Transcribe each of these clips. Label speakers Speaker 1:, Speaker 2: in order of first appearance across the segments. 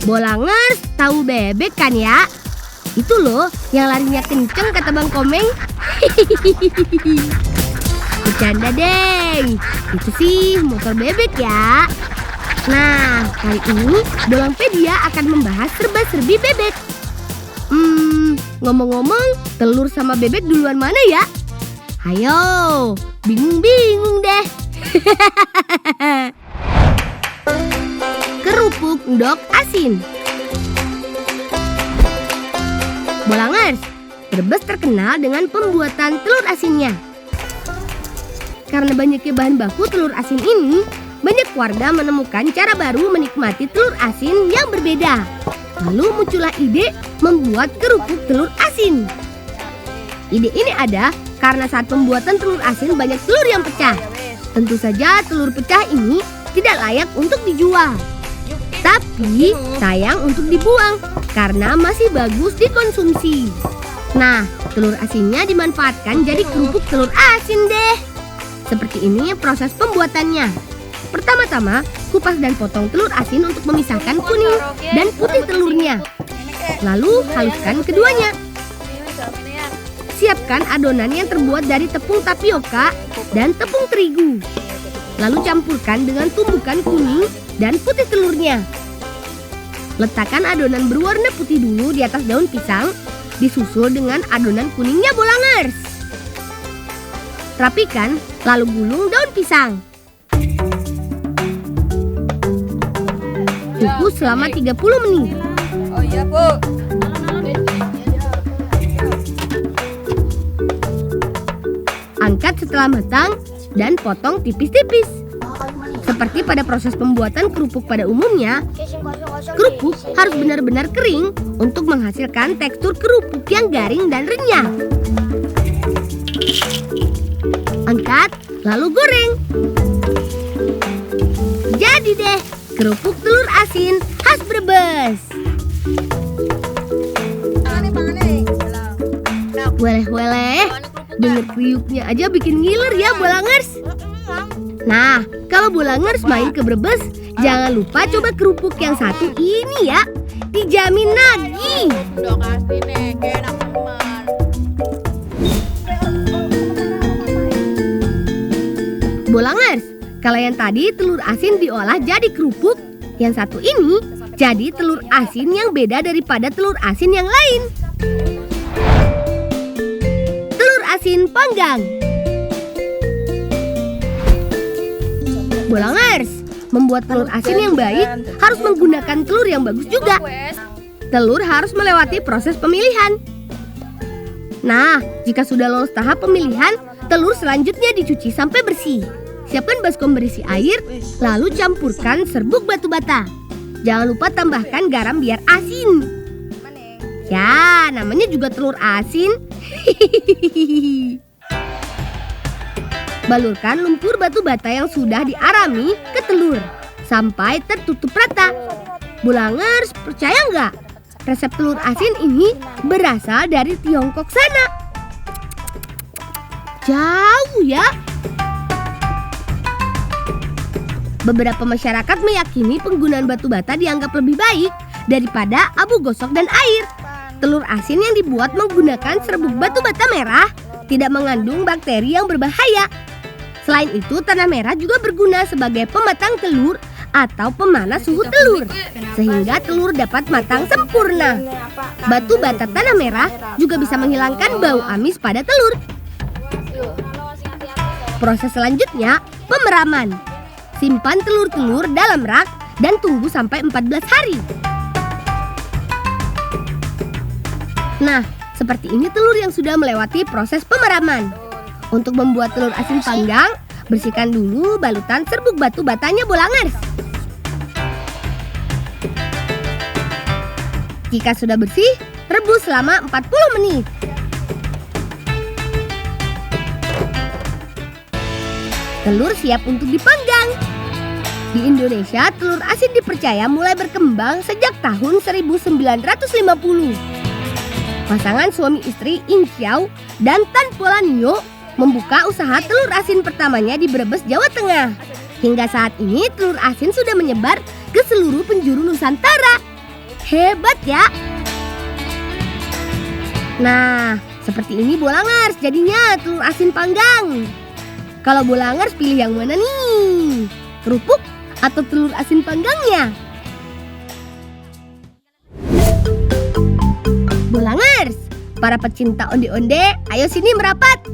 Speaker 1: Bolangers, tahu bebek kan ya? Itu loh yang larinya kenceng kata Bang Komeng. Bercanda deng. Itu sih motor bebek ya. Nah, kali ini Bolangpedia akan membahas serba-serbi bebek. Ngomong-ngomong, telur sama bebek duluan mana ya? Ayo, bingung-bingung deh. Kerupuk ndok asin. Bolangers, Brebes terkenal dengan pembuatan telur asinnya. Karena banyaknya bahan baku telur asin ini, banyak warga menemukan cara baru menikmati telur asin yang berbeda. Lalu muncullah ide membuat kerupuk telur asin. Ide ini ada karena saat pembuatan telur asin banyak telur yang pecah. Tentu saja telur pecah ini tidak layak untuk dijual. Tapi sayang untuk dibuang karena masih bagus dikonsumsi. Nah, telur asinnya dimanfaatkan jadi kerupuk telur asin deh. Seperti ini proses pembuatannya. Pertama-tama, kupas dan potong telur asin untuk memisahkan kuning dan putih telurnya. Lalu haluskan keduanya. Siapkan adonan yang terbuat dari tepung tapioka dan tepung terigu. Lalu campurkan dengan tumbukan kuning dan putih telurnya. Letakkan adonan berwarna putih dulu di atas daun pisang, disusul dengan adonan kuningnya Bolangers. Rapikan, lalu gulung daun pisang. Kukus selama 30 menit.
Speaker 2: Oh iya, Bu.
Speaker 1: Angkat setelah matang dan potong tipis-tipis. Seperti pada proses pembuatan kerupuk pada umumnya, kerupuk harus benar-benar kering untuk menghasilkan tekstur kerupuk yang garing dan renyah. Angkat, lalu goreng. Jadi deh, kerupuk telur asin khas Brebes. Weleh-weleh, denger kriuknya aja bikin ngiler ya Bolangers. Nah, kalau Bolangers main ke Brebes, jangan lupa coba kerupuk yang satu ini ya. Dijamin nagih. Bolangers, kalau yang tadi telur asin diolah jadi kerupuk, yang satu ini jadi telur asin yang beda daripada telur asin yang lain. Telur asin panggang. Bolangers, membuat telur asin yang baik harus menggunakan telur yang bagus juga. Telur harus melewati proses pemilihan. Nah, jika sudah lolos tahap pemilihan, telur selanjutnya dicuci sampai bersih. Siapkan baskom berisi air, lalu campurkan serbuk batu bata. Jangan lupa tambahkan garam biar asin. Ya, namanya juga telur asin. Balurkan lumpur batu bata yang sudah diarami ke telur sampai tertutup rata. Bolangers, percaya nggak? Resep telur asin ini berasal dari Tiongkok sana. Jauh ya. Beberapa masyarakat meyakini penggunaan batu bata dianggap lebih baik daripada abu gosok dan air. Telur asin yang dibuat menggunakan serbuk batu bata merah tidak mengandung bakteri yang berbahaya. Selain itu, tanah merah juga berguna sebagai pematang telur atau pemanas suhu telur, sehingga telur dapat matang sempurna. Batu bata tanah merah juga bisa menghilangkan bau amis pada telur. Proses selanjutnya, pemeraman. Simpan telur-telur dalam rak dan tunggu sampai 14 hari. Nah, seperti ini telur yang sudah melewati proses pemeraman. Untuk membuat telur asin panggang, bersihkan dulu balutan serbuk batu batanya Bolangers. Jika sudah bersih, rebus selama 40 menit. Telur siap untuk dipanggang. Di Indonesia, telur asin dipercaya mulai berkembang sejak tahun 1950. Pasangan suami istri In Xiao dan Tan Polanio membuka usaha telur asin pertamanya di Brebes, Jawa Tengah. Hingga saat ini telur asin sudah menyebar ke seluruh penjuru Nusantara. Hebat ya. Nah, seperti ini Bolangers jadinya telur asin panggang. Kalau Bolangers pilih yang mana nih? Kerupuk atau telur asin panggangnya? Bolangers, para pecinta onde-onde, ayo sini merapat.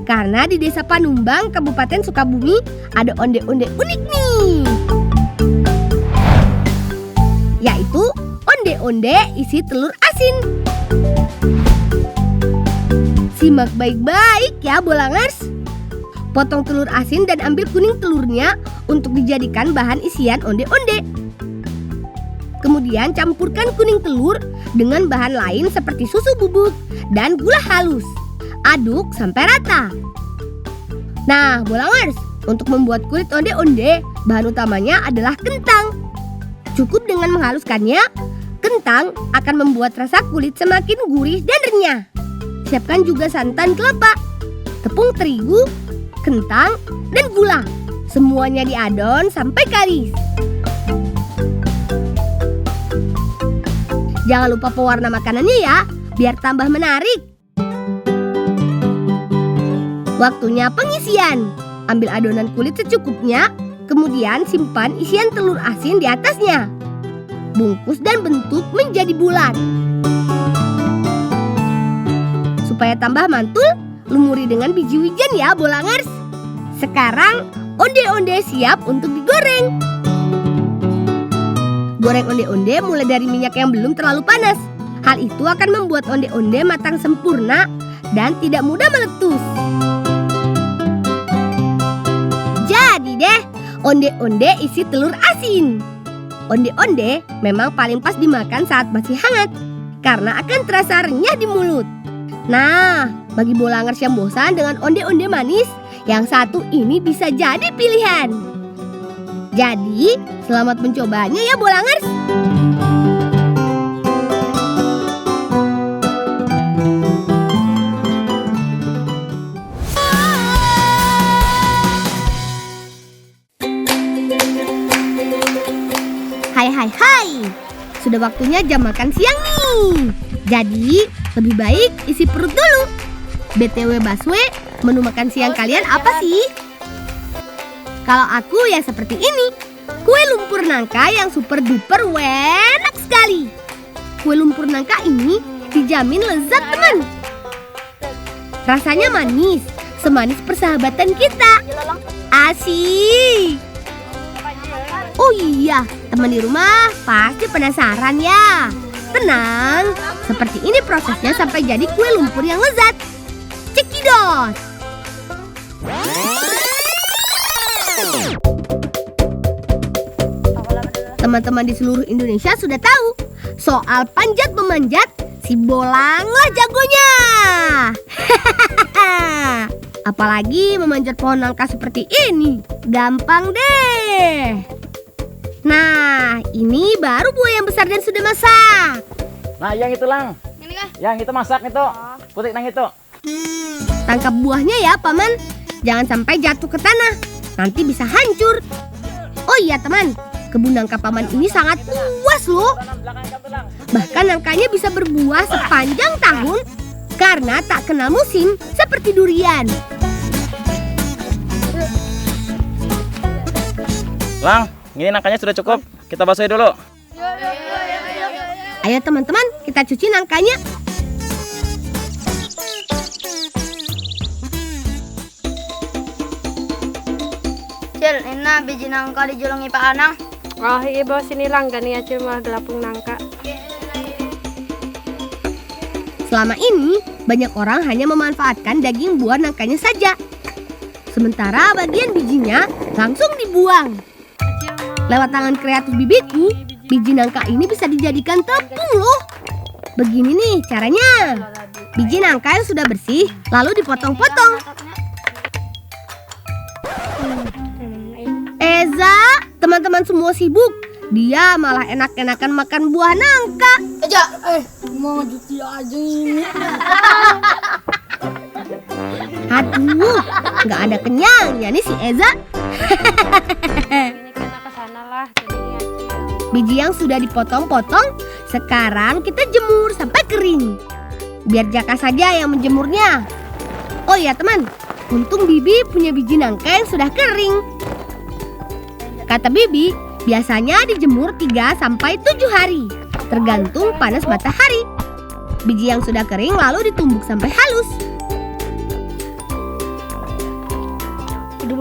Speaker 1: Karena di Desa Panumbang, Kabupaten Sukabumi, ada onde-onde unik nih. Yaitu onde-onde isi telur asin. Simak baik-baik ya Bolangers. Potong telur asin dan ambil kuning telurnya untuk dijadikan bahan isian onde-onde. Kemudian campurkan kuning telur dengan bahan lain seperti susu bubuk dan gula halus. Aduk sampai rata. Nah, Bolangers, untuk membuat kulit onde-onde, bahan utamanya adalah kentang. Cukup dengan menghaluskannya, kentang akan membuat rasa kulit semakin gurih dan renyah. Siapkan juga santan kelapa, tepung terigu, kentang, dan gula. Semuanya diadon sampai kalis. Jangan lupa pewarna makanannya ya, biar tambah menarik. Waktunya pengisian. Ambil adonan kulit secukupnya, kemudian simpan isian telur asin di atasnya. Bungkus dan bentuk menjadi bulat. Supaya tambah mantul, lumuri dengan biji wijen ya Bolangers. Sekarang onde-onde siap untuk digoreng. Goreng onde-onde mulai dari minyak yang belum terlalu panas. Hal itu akan membuat onde-onde matang sempurna dan tidak mudah meletus. Jadi deh, onde-onde isi telur asin. Onde-onde memang paling pas dimakan saat masih hangat, karena akan terasa renyah di mulut. Nah, bagi Bolangers yang bosan dengan onde-onde manis, yang satu ini bisa jadi pilihan. Jadi, selamat mencobanya ya Bolangers. Hai, sudah waktunya jam makan siang nih. Jadi, lebih baik isi perut dulu. BTW Baswe, menu makan siang kalian apa sih? Kalau aku ya seperti ini. Kue lumpur nangka yang super duper enak sekali. Kue lumpur nangka ini dijamin lezat teman. Rasanya manis, semanis persahabatan kita. Asik. Oh iya, teman di rumah pasti penasaran ya. Tenang, seperti ini prosesnya sampai jadi kue lumpur yang lezat. Cekidot. Teman-teman di seluruh Indonesia sudah tahu soal panjat memanjat, si Bolanglah jagonya. Apalagi memanjat pohon nangka seperti ini, gampang deh. Nah, ini baru buah yang besar dan sudah masak.
Speaker 2: Nah, yang itu Lang.
Speaker 3: Ini kah?
Speaker 2: Yang itu masak itu. Putih nang itu.
Speaker 1: Tangkap buahnya ya, Paman. Jangan sampai jatuh ke tanah. Nanti bisa hancur. Oh iya, teman. Kebun nangka Paman ini sangat luas loh. Bahkan nangkanya bisa berbuah sepanjang tahun karena tak kenal musim seperti durian.
Speaker 2: Lang, ini nangkanya sudah cukup. Kita basuh dulu.
Speaker 1: Ayo teman-teman, kita cuci nangkanya.
Speaker 3: Cil, ini biji nangka dijulungi Pak Anang.
Speaker 4: Oh iya bos, ini langgani aja mah gelapung nangka.
Speaker 1: Selama ini, banyak orang hanya memanfaatkan daging buah nangkanya saja. Sementara bagian bijinya langsung dibuang. Lewat tangan kreatif bibitku, biji nangka ini bisa dijadikan tepung loh. Begini nih caranya. Biji nangka yang sudah bersih, lalu dipotong-potong. Eza, teman-teman semua sibuk. Dia malah enak-enakan makan buah nangka.
Speaker 3: Eja, mau cuci aja ini.
Speaker 1: Aduh, nggak ada kenyangnya nih si Eza.
Speaker 4: Ini kena kesana lah, jadi aja.
Speaker 1: Biji yang sudah dipotong-potong sekarang kita jemur sampai kering. Biar Jaka saja yang menjemurnya. Oh iya teman, untung Bibi punya biji nangka yang sudah kering. Kata Bibi, biasanya dijemur 3-7 hari, tergantung panas matahari. Biji yang sudah kering lalu ditumbuk sampai halus.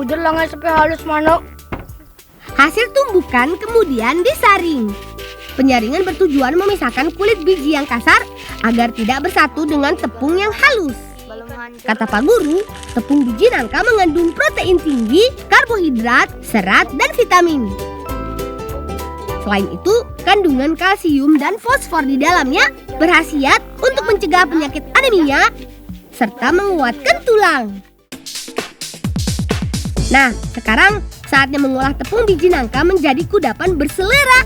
Speaker 3: Bujur langai sampai halus mana?
Speaker 1: Hasil tumbukan kemudian disaring. Penyaringan bertujuan memisahkan kulit biji yang kasar agar tidak bersatu dengan tepung yang halus. Kata Pak Guru, tepung biji nangka mengandung protein tinggi, karbohidrat, serat, dan vitamin. Selain itu, kandungan kalsium dan fosfor di dalamnya berkhasiat untuk mencegah penyakit anemia serta menguatkan tulang. Nah, sekarang saatnya mengolah tepung biji nangka menjadi kudapan berselera.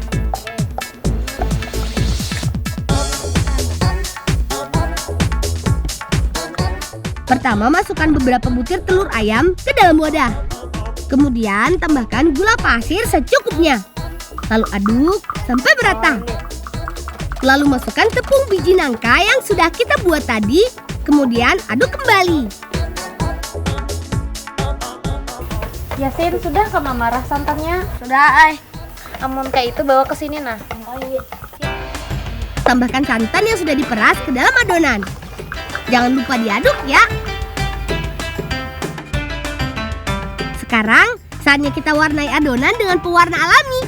Speaker 1: Pertama, masukkan beberapa butir telur ayam ke dalam wadah. Kemudian, tambahkan gula pasir secukupnya. Lalu aduk sampai merata. Lalu masukkan tepung biji nangka yang sudah kita buat tadi. Kemudian aduk kembali.
Speaker 4: Yasin, sudah ke Mama marah santannya?
Speaker 3: Sudah,
Speaker 4: Amun kayak itu bawa ke sini nah.
Speaker 1: Tambahkan santan yang sudah diperas ke dalam adonan. Jangan lupa diaduk ya. Sekarang saatnya kita warnai adonan dengan pewarna alami.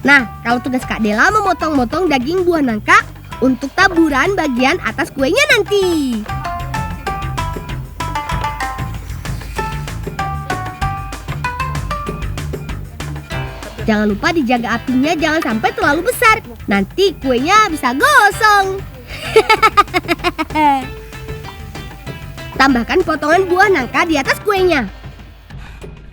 Speaker 1: Nah, kalau tugas Kak Dela memotong-motong daging buah nangka untuk taburan bagian atas kuenya nanti. Jangan lupa dijaga apinya jangan sampai terlalu besar. Nanti kuenya bisa gosong. Tambahkan potongan buah nangka di atas kuenya.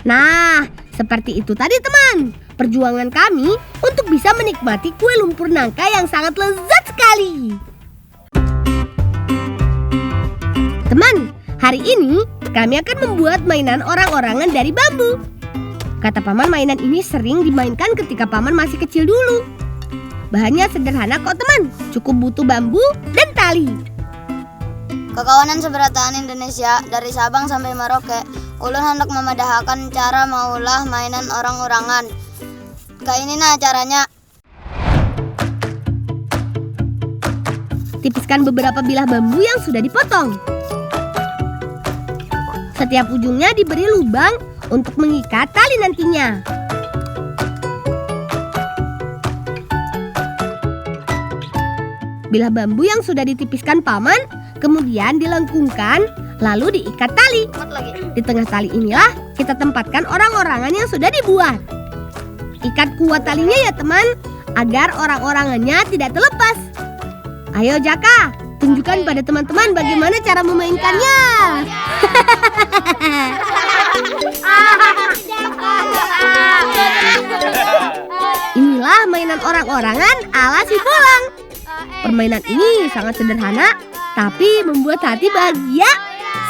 Speaker 1: Nah, seperti itu tadi teman. Perjuangan kami untuk bisa menikmati kue lumpur nangka yang sangat lezat sekali. Teman, hari ini kami akan membuat mainan orang-orangan dari bambu. Kata Paman, mainan ini sering dimainkan ketika Paman masih kecil dulu. Bahannya sederhana kok teman, cukup butuh bambu dan tali.
Speaker 3: Kekawanan Seberataan Indonesia dari Sabang sampai Merauke, ulun hendak memadahakan cara maulah mainan orang-orangan. Kayak ini nah caranya.
Speaker 1: Tipiskan beberapa bilah bambu yang sudah dipotong. Setiap ujungnya diberi lubang untuk mengikat tali nantinya. Bilah bambu yang sudah ditipiskan Paman kemudian dilengkungkan lalu diikat tali. Di tengah tali inilah kita tempatkan orang-orangan yang sudah dibuat. Ikat kuat talinya ya teman, agar orang-orangannya tidak terlepas. Ayo Jaka, tunjukkan pada teman-teman bagaimana cara memainkannya. Inilah mainan orang-orangan ala si Bolang. Permainan ini sangat sederhana, tapi membuat hati bahagia,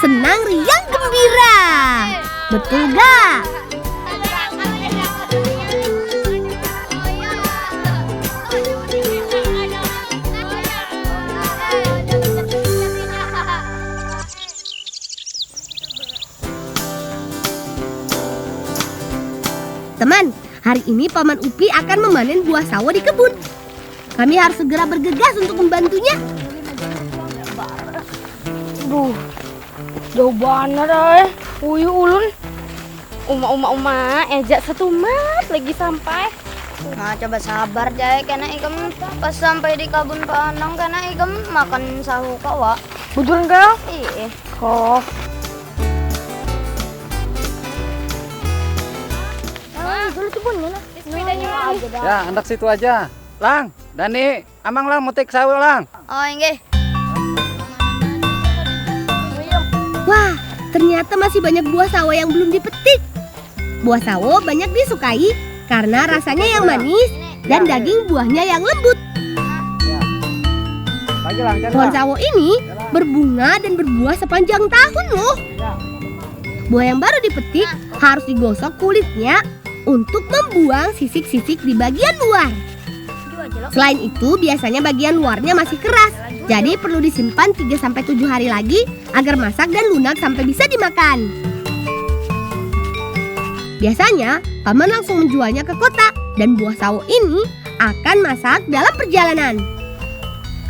Speaker 1: senang, riang, gembira. Betul gak? Teman, hari ini Paman Upi akan memanen buah sawo di kebun. Kami harus segera bergegas untuk membantunya.
Speaker 4: Duh, jauh banget Uyu ulun. Uma, ejak satu mat lagi sampai.
Speaker 3: Nah, coba sabar Jai, karena ikam pas sampai di kebun panang karena ikam makan sahu kawa.
Speaker 4: Bujur enggak?
Speaker 3: Iya.
Speaker 4: Kok.
Speaker 5: Ya, hendak situ aja. Lang, Dani, amang lang mutik sawo lang.
Speaker 3: Oh, inggih.
Speaker 1: Wah, ternyata masih banyak buah sawo yang belum dipetik. Buah sawo banyak disukai karena rasanya yang manis dan daging buahnya yang lembut.
Speaker 5: Lagi lang,
Speaker 1: Pohon sawo ini berbunga dan berbuah sepanjang tahun loh. Buah yang baru dipetik harus digosok kulitnya untuk membuang sisik-sisik di bagian luar. Selain itu, biasanya bagian luarnya masih keras. Jadi perlu disimpan 3-7 hari lagi agar masak dan lunak sampai bisa dimakan. Biasanya, paman langsung menjualnya ke kota dan buah sawo ini akan masak dalam perjalanan.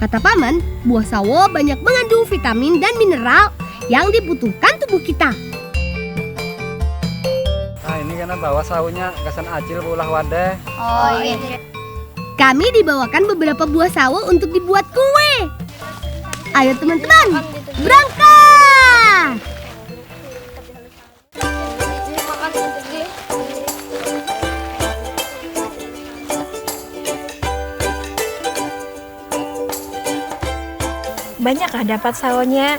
Speaker 1: Kata paman, buah sawo banyak mengandung vitamin dan mineral yang dibutuhkan tubuh kita.
Speaker 5: Nah ini karena bawa saunya kesan acil ulah wadah.
Speaker 3: Oh iya.
Speaker 1: Kami dibawakan beberapa buah sawo untuk dibuat kue. Ayo teman-teman, berangkat!
Speaker 6: Banyakkah dapat sawonya?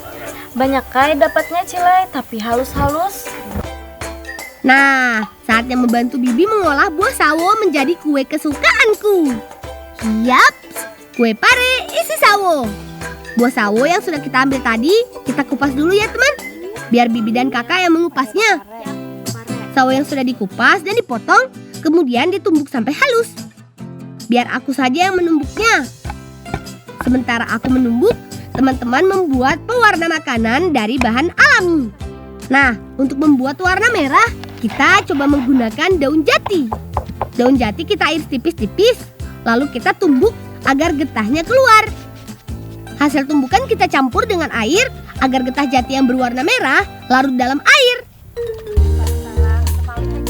Speaker 6: Banyakkah dapatnya Cilai, tapi halus-halus?
Speaker 1: Nah, saatnya membantu Bibi mengolah buah sawo menjadi kue kesukaanku. Yap, kue pare isi sawo. Buah sawo yang sudah kita ambil tadi, kita kupas dulu ya teman. Biar Bibi dan kakak yang mengupasnya. Sawo yang sudah dikupas dan dipotong, kemudian ditumbuk sampai halus. Biar aku saja yang menumbuknya. Sementara aku menumbuk, teman-teman membuat pewarna makanan dari bahan alami. Nah, untuk membuat warna merah, kita coba menggunakan daun jati. Daun jati kita iris tipis-tipis, lalu kita tumbuk agar getahnya keluar. Hasil tumbukan kita campur dengan air agar getah jati yang berwarna merah larut dalam air.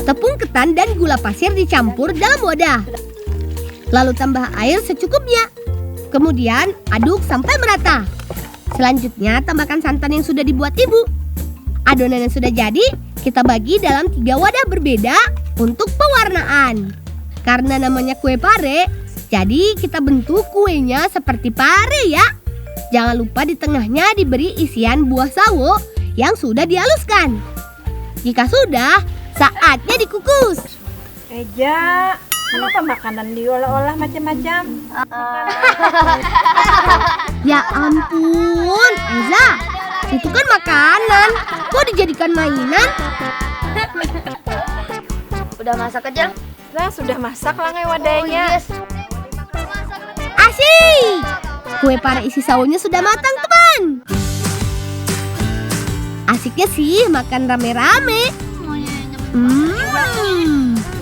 Speaker 1: Tepung ketan dan gula pasir dicampur dalam wadah. Lalu tambah air secukupnya. Kemudian aduk sampai merata. Selanjutnya tambahkan santan yang sudah dibuat ibu. Adonan yang sudah jadi kita bagi dalam 3 wadah berbeda untuk pewarnaan. Karena namanya kue pare, jadi kita bentuk kuenya seperti pare ya. Jangan lupa di tengahnya diberi isian buah sawo yang sudah dihaluskan. Jika sudah, saatnya dikukus.
Speaker 6: Eja, kenapa makanan diolah-olah macam-macam?
Speaker 1: Ya ampun, Eza, itu kan makanan. Kok dijadikan mainan?
Speaker 3: Udah masak aja.
Speaker 6: Nah, sudah masak langai wadahnya.
Speaker 1: Asyik! Kue pare isi sawonya sudah matang, teman. Asiknya sih makan rame-rame.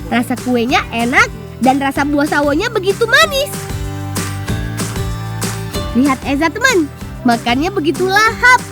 Speaker 1: Rasa kuenya enak dan rasa buah sawonya begitu manis. Lihat Eza teman, makannya begitu lahap.